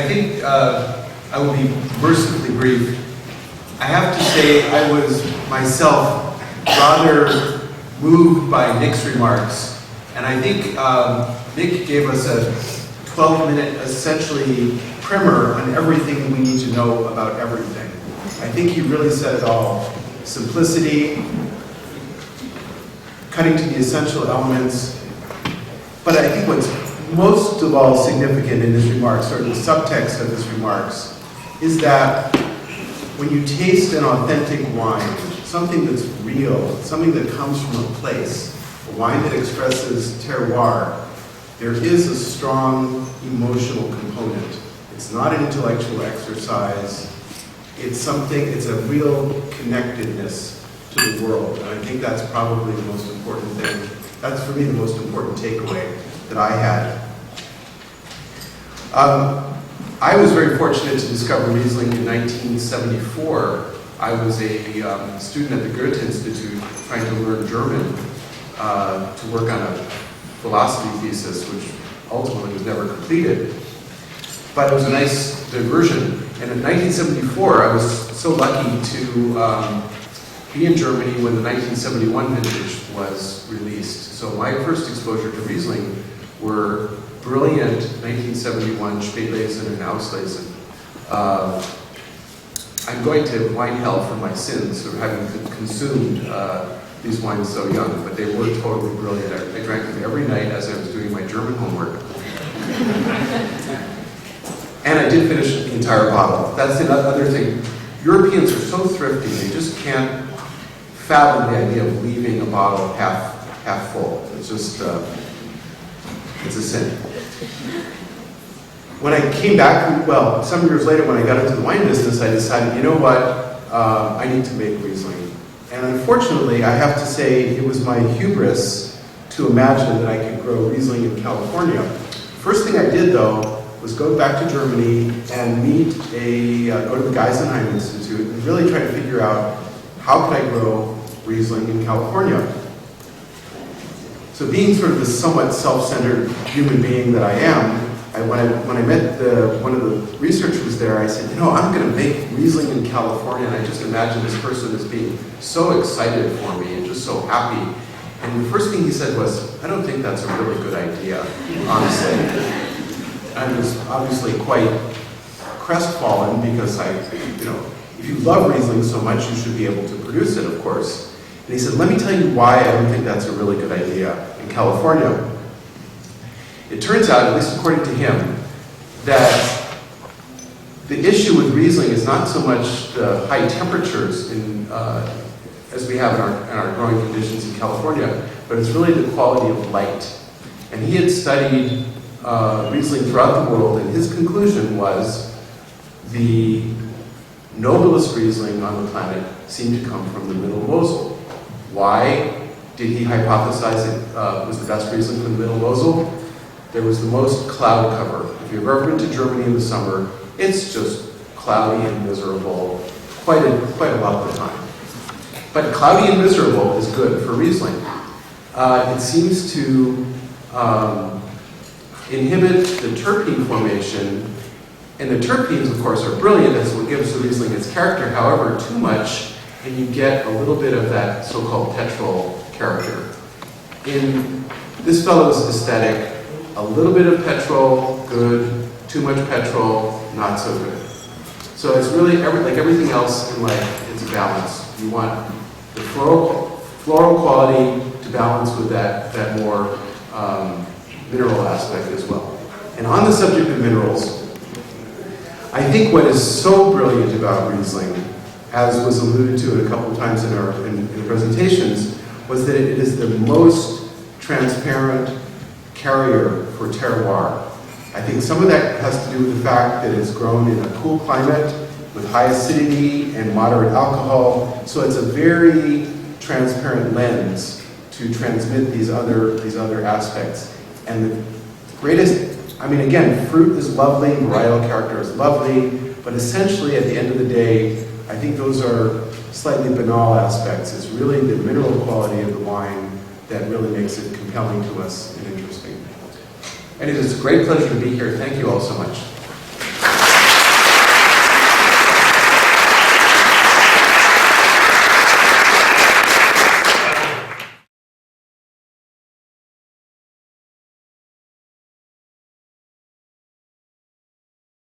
think I will be mercifully brief. I have to say I was myself rather moved by Nick's remarks, and I think Nick gave us a 12-minute, essentially, primer on everything we need to know about everything. I think he really said it all. Simplicity, cutting to the essential elements, but I think what's most of all significant in his remarks, or the subtext of his remarks, is that when you taste an authentic wine, something that's real, something that comes from a place, a wine that expresses terroir, there is a strong emotional component. It's not an intellectual exercise. It's something, it's a real connectedness to the world. And I think that's probably the most important thing. That's for me the most important takeaway that I had. I was very fortunate to discover Riesling in 1974. I was a student at the Goethe Institute trying to learn German to work on a philosophy thesis, which ultimately was never completed. But it was a nice diversion. And in 1974, I was so lucky to be in Germany when the 1971 vintage was released. So my first exposure to Riesling were brilliant 1971 Spätlesen and Auslesen. I'm going to wine hell for my sins for having consumed these wines so young, but they were totally brilliant. I drank them every night as I was doing my German homework. And I did finish the entire bottle. That's the other thing. Europeans are so thrifty, they just can't fathom the idea of leaving a bottle half full. It's just, it's a sin. When I came back, well, some years later when I got into the wine business, I decided, you know what, I need to make Riesling. And unfortunately, I have to say, it was my hubris to imagine that I could grow Riesling in California. First thing I did, though, was go back to Germany and go to the Geisenheim Institute and really try to figure out how could I grow Riesling in California. So being sort of the somewhat self-centered human being that I am, when I met one of the researchers there, I said, you know, I'm going to make Riesling in California, and I just imagined this person as being so excited for me and just so happy. And the first thing he said was, I don't think that's a really good idea, honestly. I was obviously quite crestfallen because if you love Riesling so much, you should be able to produce it, of course. And he said, let me tell you why I don't think that's a really good idea in California. It turns out, at least according to him, that the issue with Riesling is not so much the high temperatures as we have in our growing conditions in California, but it's really the quality of light. And he had studied Riesling throughout the world, and his conclusion was the noblest Riesling on the planet seemed to come from the Middle Mosel. Why did he hypothesize it was the best Riesling from the Middle Mosel? There was the most cloud cover. If you've ever been to Germany in the summer, it's just cloudy and miserable quite a lot of the time. But cloudy and miserable is good for Riesling. It seems to inhibit the terpene formation, and the terpenes, of course, are brilliant. That's what gives the Riesling its character. However, too much, and you get a little bit of that so-called petrol character. In this fellow's aesthetic, a little bit of petrol, good. Too much petrol, not so good. So it's really, like everything else in life, it's a balance. You want the floral quality to balance with that more mineral aspect as well. And on the subject of minerals, I think what is so brilliant about Riesling, as was alluded to a couple of times in the presentations, was that it is the most transparent carrier for terroir. I think some of that has to do with the fact that it's grown in a cool climate with high acidity and moderate alcohol, so it's a very transparent lens to transmit these other aspects. And the greatest, I mean, again, fruit is lovely, varietal character is lovely, but essentially at the end of the day, I think those are slightly banal aspects. It's really the mineral quality of the wine that really makes it compelling to us and interesting. And it is a great pleasure to be here. Thank you all so much.